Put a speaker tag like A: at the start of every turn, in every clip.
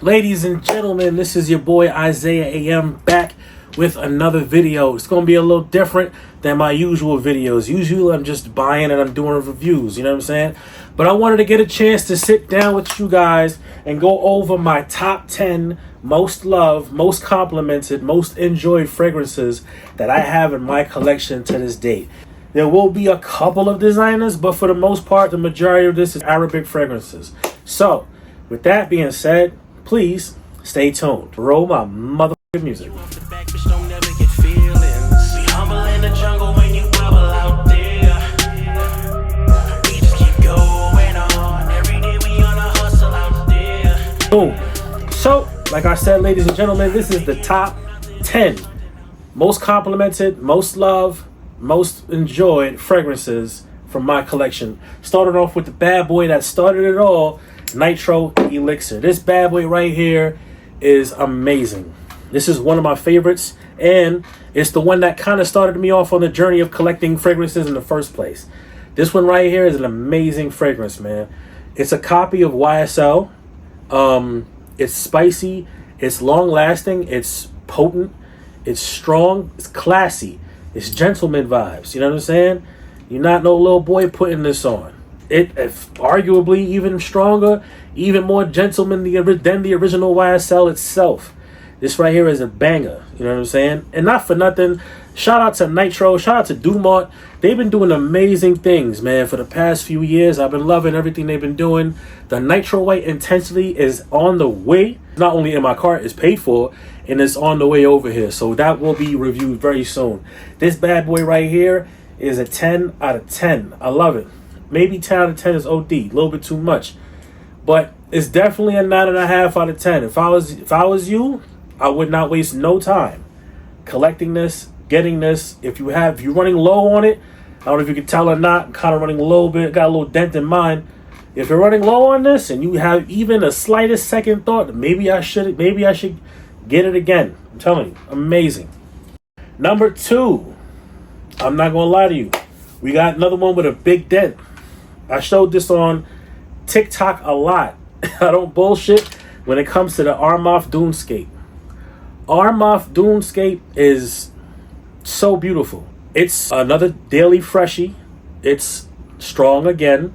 A: Ladies and gentlemen, this is your boy Isaiah AM back with another video. It's going to be a little different than my usual videos. Usually I'm just buying and I'm doing reviews, you know what I'm saying? But I wanted to get a chance to sit down with you guys and go over my top 10 most loved, most complimented, most enjoyed fragrances that I have in my collection to this date. There will be a couple of designers, but for the most part, the majority of this is Arabic fragrances. So, with that being said, please stay tuned. Roll my motherfucking music. Boom. So, like I said, ladies and gentlemen, this is the top 10 most complimented, most loved, most enjoyed fragrances from my collection. Started off with the bad boy that started it all, Nitro Elixir. This bad boy right here is amazing. This is one of my favorites, and it's the one that kind of started me off on the journey of collecting fragrances in the first place. This one right here is an amazing fragrance, man. It's a copy of YSL. It's spicy, it's long lasting, it's potent, it's strong, it's classy, it's gentleman vibes. You know what I'm saying? You're not no little boy putting this on. If arguably even stronger, even more gentleman than the original YSL itself. This right here is a banger, you know what I'm saying? And not for nothing, shout out to Nitro, shout out to Dumont. They've been doing amazing things, man, for the past few years. I've been loving everything they've been doing. The Nitro White Intensity is on the way. Not only in my cart, it's paid for, and it's on the way over here. So that will be reviewed very soon. This bad boy right here is a 10 out of 10. I love it. Maybe 10 out of 10 is OD, a little bit too much. But it's definitely a 9.5 out of 10. If I was you, I would not waste no time collecting this, getting this. If you're running low on it, I don't know if you can tell or not, I'm kind of running a little bit, got a little dent in mine. If you're running low on this and you have even a slightest second thought, maybe I should get it again. I'm telling you, amazing. Number 2, I'm not gonna lie to you, we got another one with a big dent. I showed this on TikTok a lot. I don't bullshit when it comes to the Armaf Dunescape. Armaf Dunescape is so beautiful. It's another daily freshie. It's strong again.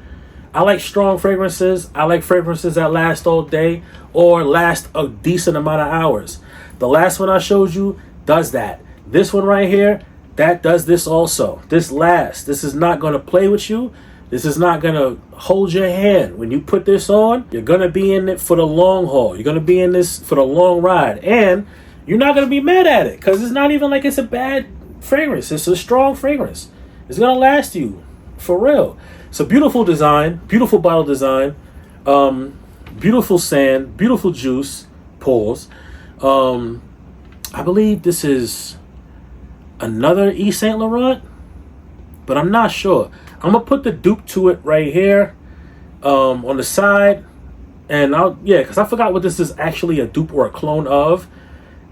A: I like strong fragrances. I like fragrances that last all day or last a decent amount of hours. The last one I showed you does that. This one right here, that does this also. This lasts. This is not going to play with you. This is not going to hold your hand. When you put this on, you're going to be in it for the long haul. You're going to be in this for the long ride. And you're not going to be mad at it because it's not even like it's a bad fragrance. It's a strong fragrance. It's going to last you for real. It's a beautiful design, beautiful bottle design, beautiful sand, beautiful juice, pores. I believe this is another Yves Saint Laurent, but I'm not sure. I'm going to put the dupe to it right here on the side. And because I forgot what this is actually a dupe or a clone of.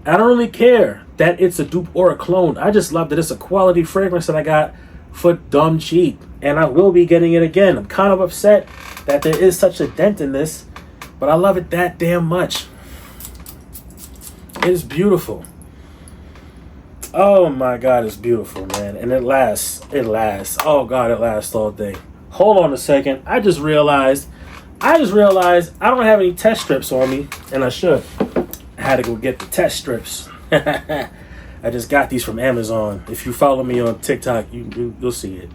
A: I don't really care that it's a dupe or a clone. I just love that it's a quality fragrance that I got for dumb cheap. And I will be getting it again. I'm kind of upset that there is such a dent in this, but I love it that damn much. It's beautiful. Oh my God, it's beautiful, man. And it lasts. Oh God, it lasts all day. Hold on a second. I just realized I don't have any test strips on me, and I should. I had to go get the test strips. I just got these from Amazon. If you follow me on TikTok, you'll see it.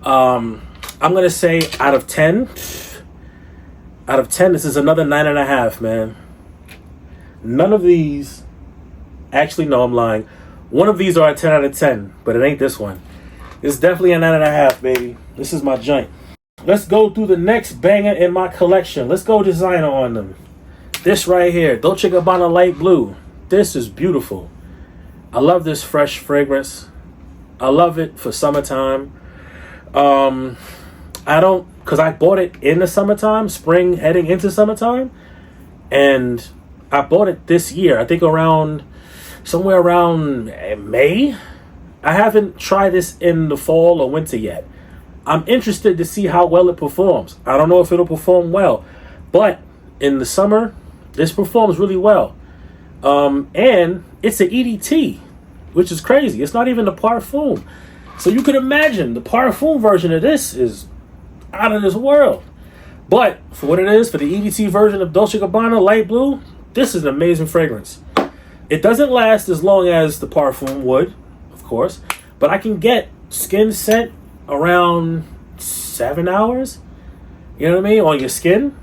A: I'm gonna say out of 10, this is another 9.5, man. None of these, actually, no, I'm lying. One of these are a 10 out of 10, but it ain't this one. It's definitely a 9.5, baby. This is my joint. Let's go through the next banger in my collection. Let's go designer on them. This right here, Dolce & Gabbana Light Blue. This is beautiful. I love this fresh fragrance. I love it for summertime. Because I bought it in the summertime, spring heading into summertime. And I bought it this year, I think somewhere around May. I haven't tried this in the fall or winter yet. I'm interested to see how well it performs. I don't know if it'll perform well, but in the summer, This performs really well. And it's an EDT, which is crazy. It's not even the Parfum. So you can imagine the Parfum version of this is out of this world. But for what it is, for the EDT version of Dolce & Gabbana Light Blue, this is an amazing fragrance. It doesn't last as long as the Parfum would, of course, but I can get skin scent around 7 hours. You know what I mean? On your skin.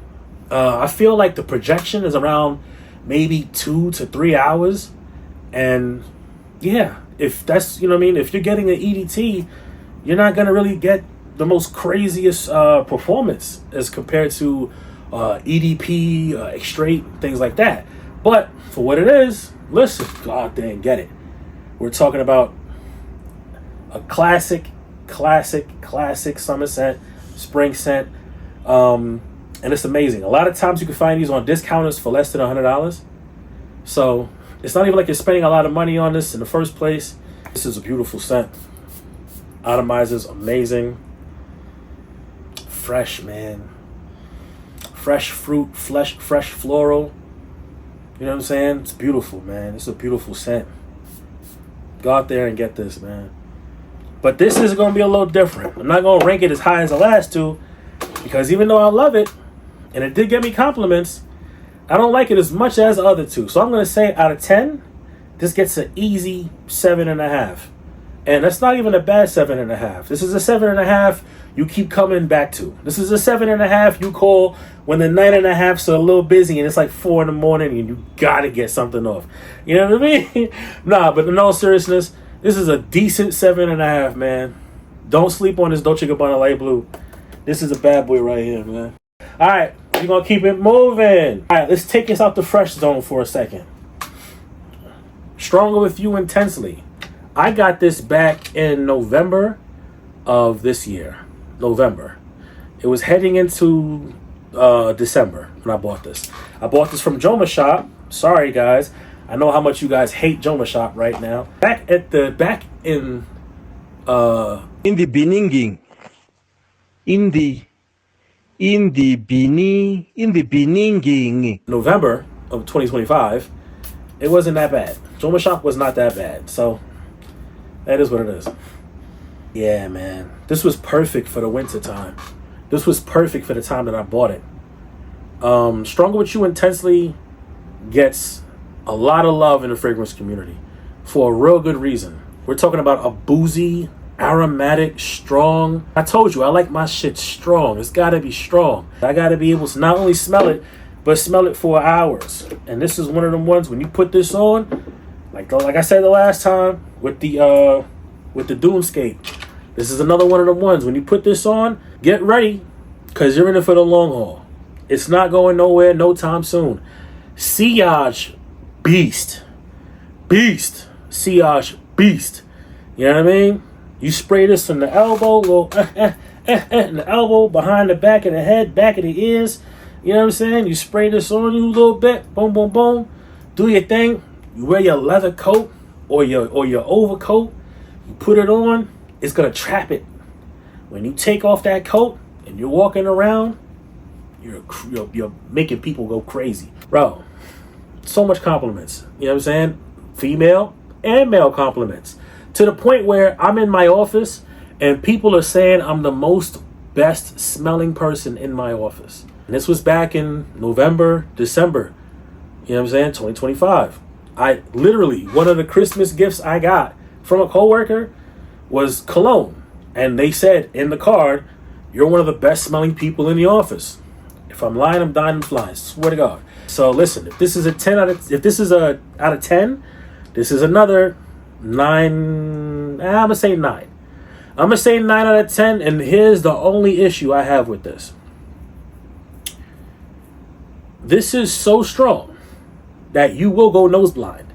A: I feel like the projection is around maybe 2 to 3 hours. And yeah, if that's, you know what I mean? If you're getting an EDT, you're not going to really get the most craziest performance as compared to EDP, X-Straight, things like that. But for what it is, listen, go out there and get it. We're talking about a classic summer scent, spring scent. And it's amazing. A lot of times you can find these on discounters for less than $100. So it's not even like you're spending a lot of money on this in the first place. This is a beautiful scent. Atomizer's amazing. Fresh, man. Fresh fruit, fresh floral. You know what I'm saying? It's beautiful, man. It's a beautiful scent. Go out there and get this, man. But this is going to be a little different. I'm not going to rank it as high as the last two, because even though I love it, and it did get me compliments, I don't like it as much as the other two. So I'm going to say out of 10, this gets an easy 7.5. And that's not even a bad 7.5. This is a 7.5 you keep coming back to. This is a 7.5 you call when the 9.5's are a little busy and it's like 4 in the morning and you got to get something off. You know what I mean? Nah, but in all seriousness, this is a decent 7.5, man. Don't sleep on this Dolce & Gabbana Light Blue. This is a bad boy right here, man. All right, we're going to keep it moving. All right, let's take us out the fresh zone for a second. Stronger with You Intensely. I got this back in November of this year. November. It was heading into December when I bought this. I bought this from Joma Shop. Sorry, guys. I know how much you guys hate Joma Shop right now. Back in the beginning. November of 2025, it wasn't that bad. Joma Shop was not that bad. So that is what it is. Yeah, man. This was perfect for the winter time. This was perfect for the time that I bought it. Stronger With You Intensely gets a lot of love in the fragrance community for a real good reason. We're talking about a boozy, aromatic, strong. I told you, I like my shit strong. It's got to be strong. I got to be able to not only smell it, but smell it for hours. And this is one of them ones when you put this on, like I said the last time with the Doomscape. This is another one of the ones when you put this on, get ready, because you're in it for the long haul. It's not going nowhere no time soon. Sillage beast. Sillage beast. You know what I mean? You spray this from the elbow, little in the elbow, behind the back of the head, back of the ears. You know what I'm saying? You spray this on you a little bit, boom, boom, boom. Do your thing. You wear your leather coat or your overcoat. You put it on. It's gonna trap it. When you take off that coat and you're walking around, you're making people go crazy, bro. So much compliments. You know what I'm saying? Female and male compliments. To the point where I'm in my office and people are saying I'm the most best smelling person in my office. And this was back in November, December. You know what I'm saying? 2025. I literally, one of the Christmas gifts I got from a coworker was cologne. And they said in the card, you're one of the best smelling people in the office. If I'm lying, I'm dying and flying. Swear to God. So listen, if this is a 10 out of 10, this is another 9. I'm gonna say 9. I'm gonna say 9 out of 10, and here's the only issue I have with this. This is so strong that you will go nose blind.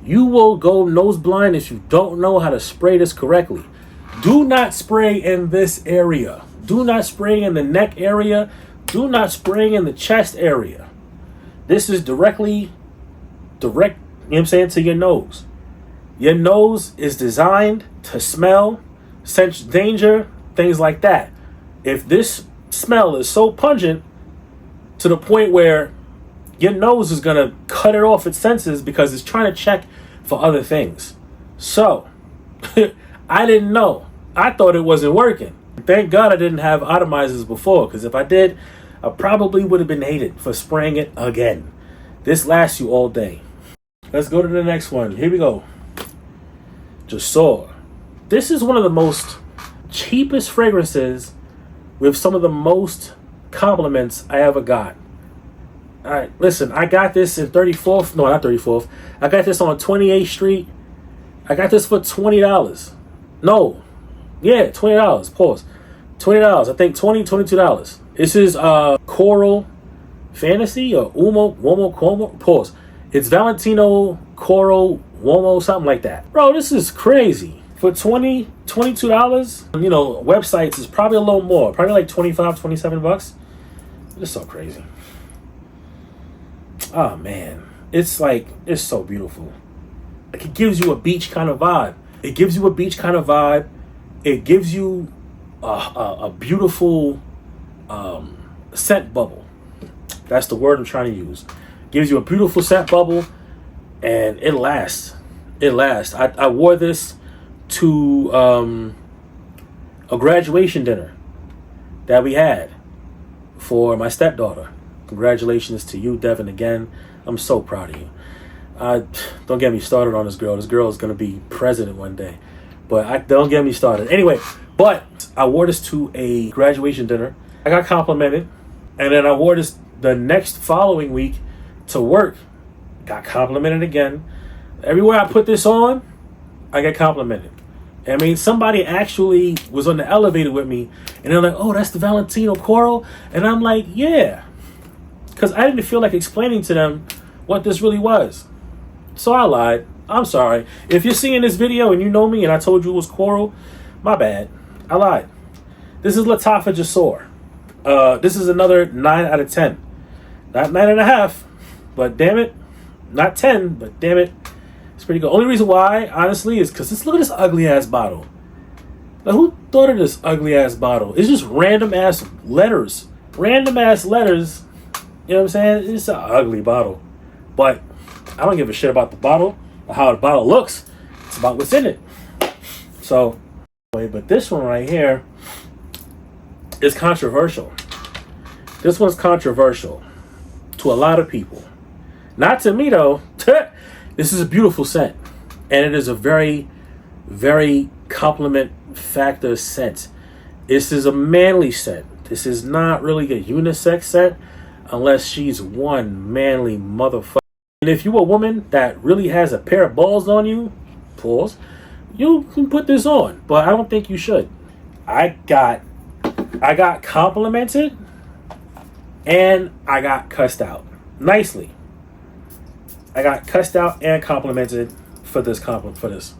A: You will go nose blind if you don't know how to spray this correctly. Do not spray in this area. Do not spray in the neck area. Do not spray in the chest area. This is direct, you know what I'm saying, to your nose. Your nose is designed to smell, sense danger, things like that. If this smell is so pungent to the point where your nose is going to cut it off its senses because it's trying to check for other things. So, I didn't know. I thought it wasn't working. Thank God I didn't have atomizers before, because if I did, I probably would have been hated for spraying it again. This lasts you all day. Let's go to the next one. Here we go. Jasor. This is one of the most cheapest fragrances with some of the most compliments I ever got. All right, listen, I got this in 34th. No, not 34th. I got this on 28th Street. I got this for $20. No. Yeah, $20. Pause. $20. I think $22. This is Coral Fantasy or Uomo Como. Pause. It's Valentino Coral Uomo, something like that. Bro, this is crazy. For $22, you know, websites is probably a little more. Probably like 25, 27 bucks. It's so crazy. Oh, man. It's so beautiful. Like, it gives you a beach kind of vibe. It gives you a beautiful scent bubble. That's the word I'm trying to use. Gives you a beautiful scent bubble, and it lasts. I wore this to a graduation dinner that we had for my stepdaughter. Congratulations to you, Devin, again. I'm so proud of you. Don't get me started on this girl. This girl is going to be president one day. But don't get me started. Anyway, but I wore this to a graduation dinner. I got complimented. And then I wore this the next following week to work. Got complimented again. Everywhere I put this on, I get complimented. I mean, somebody actually was on the elevator with me. And they're like, oh, that's the Valentino Coral? And I'm like, yeah. Because I didn't feel like explaining to them what this really was. So I lied. I'm sorry. If you're seeing this video and you know me and I told you it was Coral, my bad. I lied. This is Lattafa Jasor. This is another 9 out of 10. Not 9.5, but damn it. Not 10, but damn it. It's pretty good. Only reason why, honestly, is because look at this ugly ass bottle. Now, who thought of this ugly ass bottle? It's just random ass letters. Random ass letters. You know what I'm saying? It's an ugly bottle. But I don't give a shit about the bottle or how the bottle looks. It's about what's in it. So, but this one right here is controversial. This one's controversial to a lot of people. Not to me, though. This is a beautiful scent. And it is a very, very compliment factor scent. This is a manly scent. This is not really a unisex scent unless she's one manly motherfucker. And if you're a woman that really has a pair of balls on you, pause, you can put this on. But I don't think you should. I got complimented and I got cussed out. Nicely. I got cussed out and complimented for this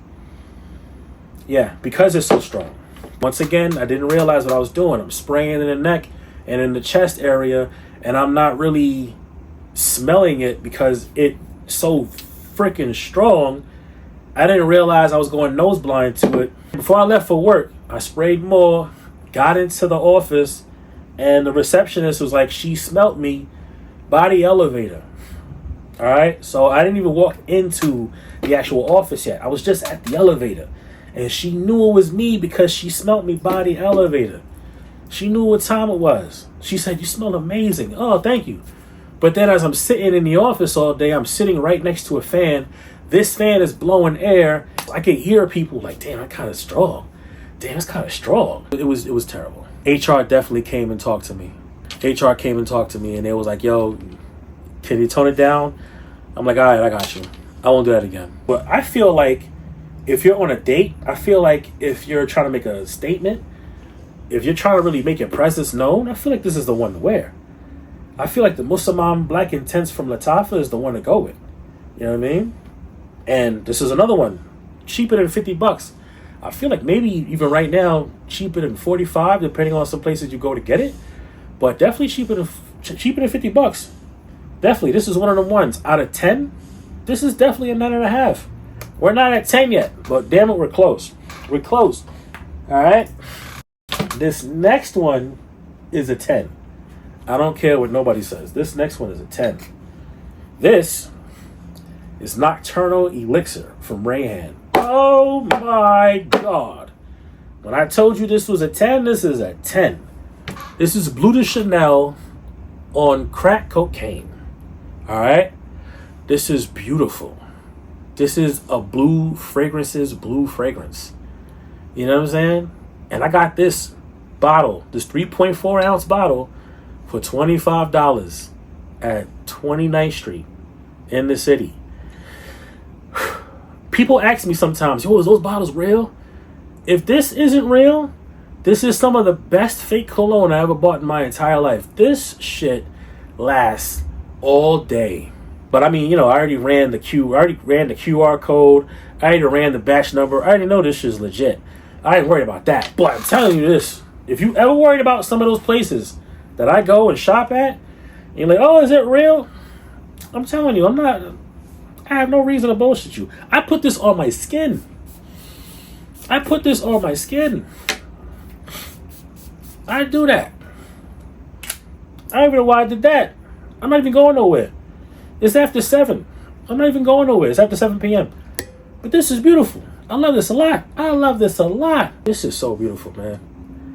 A: Yeah, because it's so strong. Once again, I didn't realize what I was doing. I'm spraying in the neck and in the chest area, and I'm not really smelling it because it's so freaking strong. I didn't realize I was going nose blind to it. Before I left for work, I sprayed more, got into the office, and the receptionist was like, she smelt me by the elevator. All right, so I didn't even walk into the actual office yet. I was just at the elevator, and she knew it was me because she smelt me by the elevator. She knew what time it was. She said, you smell amazing. Oh, thank you. But then as I'm sitting in the office all day, I'm sitting right next to a fan. This fan is blowing air. I can hear people like, damn, I'm kind of strong. Damn, it's kind of strong. It was terrible. HR definitely came and talked to me. HR came and talked to me, and they was like, yo, can you tone it down? I'm like, all right, I got you. I won't do that again. But I feel like if you're on a date, I feel like if you're trying to make a statement, if you're trying to really make your presence known, I feel like this is the one to wear. I feel like the Muslimam Black Intense from Lattafa is the one to go with. You know what I mean? And this is another one, cheaper than $50. I feel like maybe even right now, cheaper than $45, depending on some places you go to get it. But definitely cheaper than $50. Definitely, this is one of the ones. Out of 10, this is definitely a 9.5. We're not at 10 yet, but damn it, we're close. We're close. All right? This next one is a 10. I don't care what nobody says. This next one is a 10. This is Nocturnal Elixir from Rayhan. Oh my God. When I told you this was a 10, this is a 10. This is Bleu de Chanel on crack cocaine. All right? This is beautiful. This is a blue fragrance. You know what I'm saying? And I got this bottle, this 3.4 ounce bottle, for $25 at 29th Street in the city. People ask me sometimes, yo, is those bottles real? If this isn't real, this is some of the best fake cologne I ever bought in my entire life. This shit lasts all day. But I mean, you know, I already ran the QR code. I already ran the batch number. I already know this shit's legit. I ain't worried about that. But I'm telling you this, if you ever worried about some of those places that I go and shop at, and you're like, oh, is it real? I'm telling you, I have no reason to bullshit you. I put this on my skin. I do that. I don't even know why I did that. I'm not even going nowhere. It's after 7. I'm not even going nowhere. It's after 7 p.m. But this is beautiful. I love this a lot. This is so beautiful, man.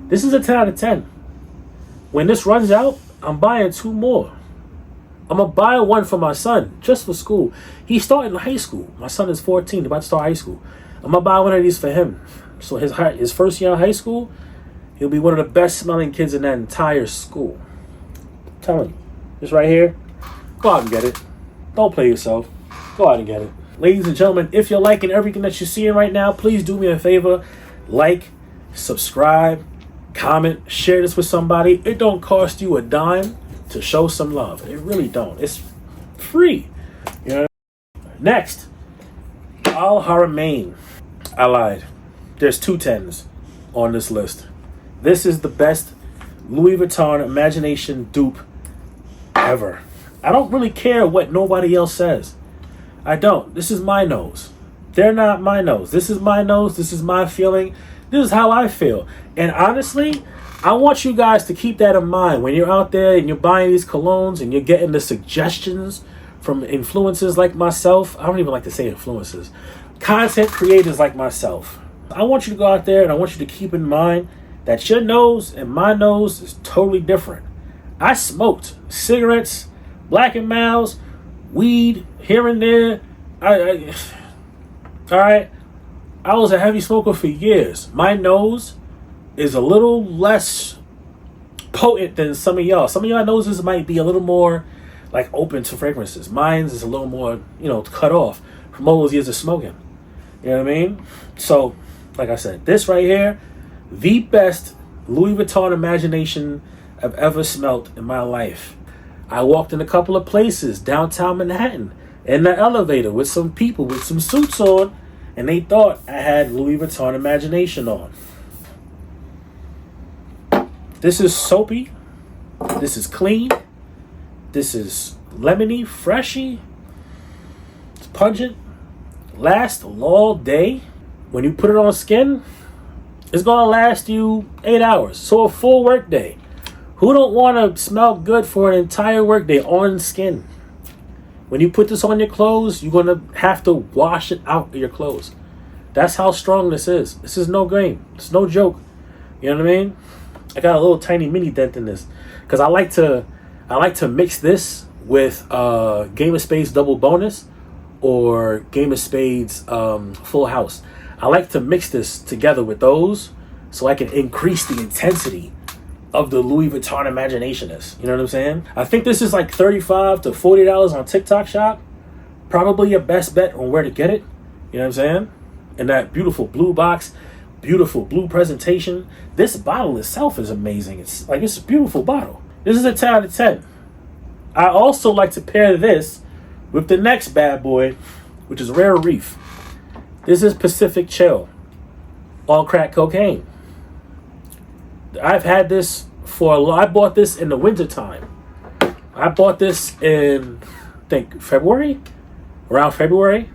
A: This is a 10 out of 10. When this runs out, I'm buying 2 more. I'm going to buy one for my son, just for school. He's starting high school. My son is 14, about to start high school. I'm going to buy one of these for him. So his first year in high school, he'll be one of the best smelling kids in that entire school. I'm telling you. This right here, go out and get it. Don't play yourself. Go out and get it. Ladies and gentlemen, if you're liking everything that you're seeing right now, please do me a favor. Like, subscribe, comment, share this with somebody. It don't cost you a dime to show some love. It really don't. It's free. You know? Next, Al Haramain. I lied. There's 2 10s on this list. This is the best Louis Vuitton Imagination dupe ever. I don't really care what nobody else says. I don't. This is my nose. They're not my nose. This is my nose. This is my feeling. This is how I feel. And honestly, I want you guys to keep that in mind when you're out there and you're buying these colognes and you're getting the suggestions from influencers like myself. I don't even like to say influencers. Content creators like myself. I want you to go out there and I want you to keep in mind that your nose and my nose is totally different. I smoked cigarettes, Black and Milds, weed here and there. All right. I was a heavy smoker for years. My nose is a little less potent than some of y'all. Some of y'all noses might be a little more like open to fragrances. Mine's is a little more, cut off from all those years of smoking. You know what I mean? So, like I said, this right here, the best Louis Vuitton Imagination I've ever smelt in my life. I walked in a couple of places downtown Manhattan in the elevator with some people with some suits on, and they thought I had Louis Vuitton Imagination on. This is soapy. This is clean. This is lemony, freshy. It's pungent. Lasts all day. When you put it on skin, it's going to last you 8 hours. So a full work day. Who don't want to smell good for an entire workday on skin? When you put this on your clothes, you're going to have to wash it out of your clothes. That's how strong this is. This is no game. It's no joke. You know what I mean? I got a little tiny mini dent in this because I like to mix this with Game of Spades Double Bonus or Game of Spades Full House. I like to mix this together with those so I can increase the intensity of the Louis Vuitton Imagination-ness. You know what I'm saying? I think this is like $35 to $40 on TikTok Shop. Probably your best bet on where to get it. You know what I'm saying? And that beautiful blue box, beautiful blue presentation. This bottle itself is amazing. It's a beautiful bottle. This is a 10 out of 10. I also like to pair this with the next bad boy, which is Rare Reef. This is Pacific Chill on crack cocaine. I've had this I bought this in the wintertime. I bought this in, I think, February? Around February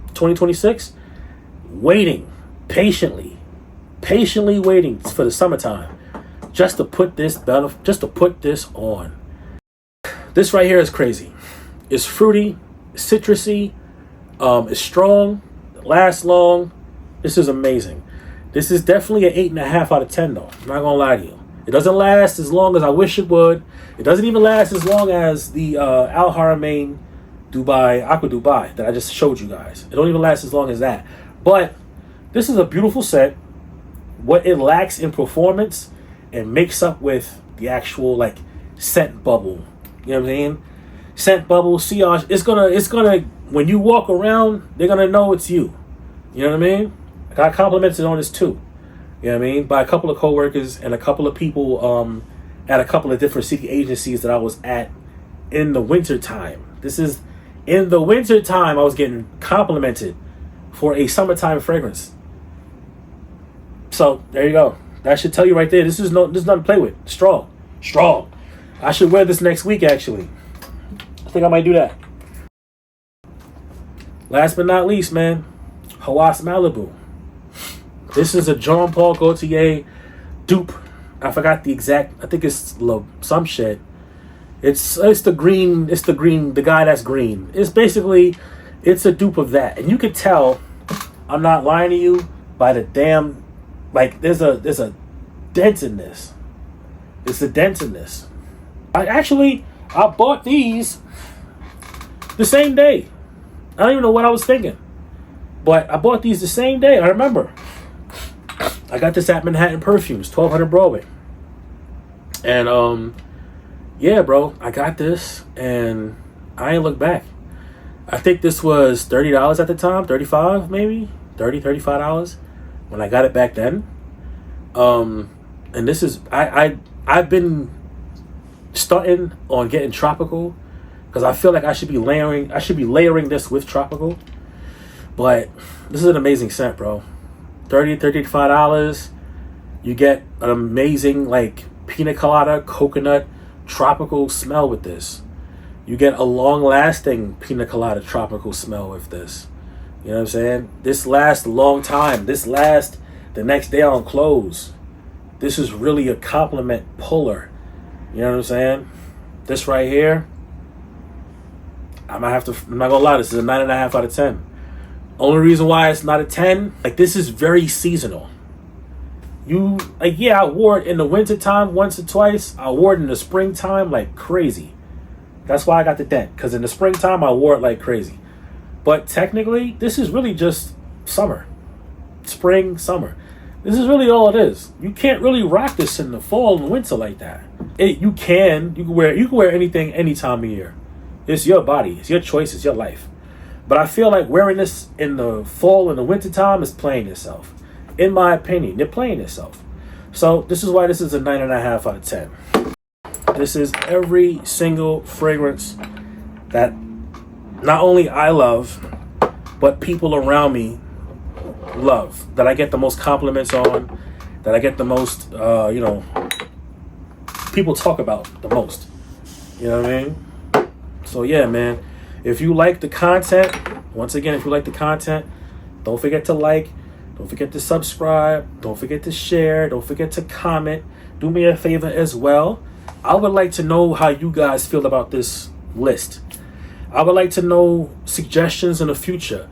A: 2026. Waiting, patiently waiting for the summertime just to put this on. This right here is crazy. It's fruity. citrusy. It's strong, lasts long. This is amazing. This is definitely an 8.5 out of 10 though. I'm not gonna lie to you. It doesn't last as long as I wish it would. It doesn't even last as long as the Al Haramain Dubai Aqua Dubai that I just showed you guys. It don't even last as long as that. But this is a beautiful scent. What it lacks in performance, it makes up with the actual like scent bubble. You know what I'm saying? Scent bubble, sillage. It's gonna when you walk around, they're gonna know it's you. You know what I mean? I got complimented on this too. You know what I mean? By a couple of coworkers and a couple of people at a couple of different city agencies that I was at in the winter time. This is in the winter time I was getting complimented for a summertime fragrance. So there you go. That should tell you right there. This is nothing to play with. Strong. I should wear this next week actually. I think I might do that. Last but not least, man, Hawas Malibu. This is a Jean Paul Gaultier dupe. I forgot the exact. I think it's some shit. It's the green. It's the green. The guy that's green. It's basically, it's a dupe of that, and you could tell. I'm not lying to you by the damn. Like there's a dent in this. It's a dent in this. I bought these the same day. I don't even know what I was thinking, but I bought these the same day. I remember. I got this at Manhattan Perfumes, 1200 Broadway. And yeah, bro, I got this and I ain't looked back. I think this was $30 at the time, 35 maybe, $35 when I got it back then. And this is I've been starting on getting tropical because I feel like I should be layering this with tropical. But this is an amazing scent, bro. $35. You get an amazing like pina colada, coconut, tropical smell with this. You get a long-lasting pina colada tropical smell with this. You know what I'm saying? This lasts a long time. This lasts the next day on clothes. This is really a compliment puller. You know what I'm saying? This right here, I'm not gonna lie, this is a 9.5 out of 10. Only reason why it's not a 10, like this is very seasonal. I wore it in the wintertime once or twice. I wore it in the springtime like crazy. That's why I got the dent, because in the springtime I wore it like crazy. But technically, this is really just summer. Spring, summer. This is really all it is. You can't really rock this in the fall and winter like that. You can wear anything any time of year. It's your body, it's your choice, it's your life. But I feel like wearing this in the fall and the winter time is playing itself. In my opinion, they're playing itself. So this is why this is a 9.5 out of 10. This is every single fragrance that not only I love, but people around me love. That I get the most compliments on. That I get the most, people talk about the most. You know what I mean? So yeah, man. If you like the content, once again, if you like the content, don't forget to like, don't forget to subscribe, don't forget to share, don't forget to comment. Do me a favor as well. I would like to know how you guys feel about this list. I would like to know suggestions in the future.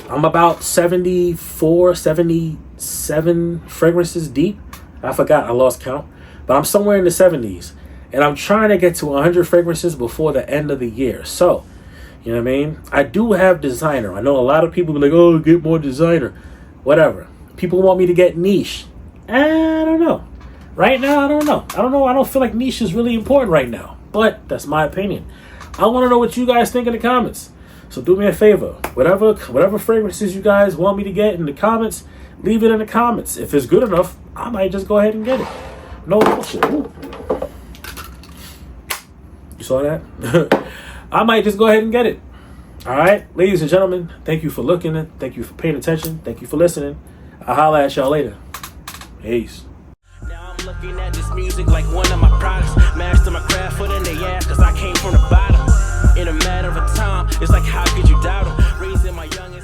A: I'm about 74, 77 fragrances deep. I forgot, I lost count. But I'm somewhere in the 70s. And I'm trying to get to 100 fragrances before the end of the year. So, you know what I mean? I do have designer. I know a lot of people be like, oh, get more designer. Whatever. People want me to get niche. I don't know. Right now, I don't know. I don't feel like niche is really important right now. But that's my opinion. I want to know what you guys think in the comments. So do me a favor. Whatever fragrances you guys want me to get in the comments, leave it in the comments. If it's good enough, I might just go ahead and get it. No bullshit. Ooh. You saw that? I might just go ahead and get it. All right, ladies and gentlemen, thank you for looking. Thank you for paying attention. Thank you for listening. I'll holla at y'all later. Peace.
B: Now I'm looking at this music like one of my products. Master my craft, foot in the ass, cause I came from the bottom. In a matter of time, it's like how could you doubt it? Raising my youngest.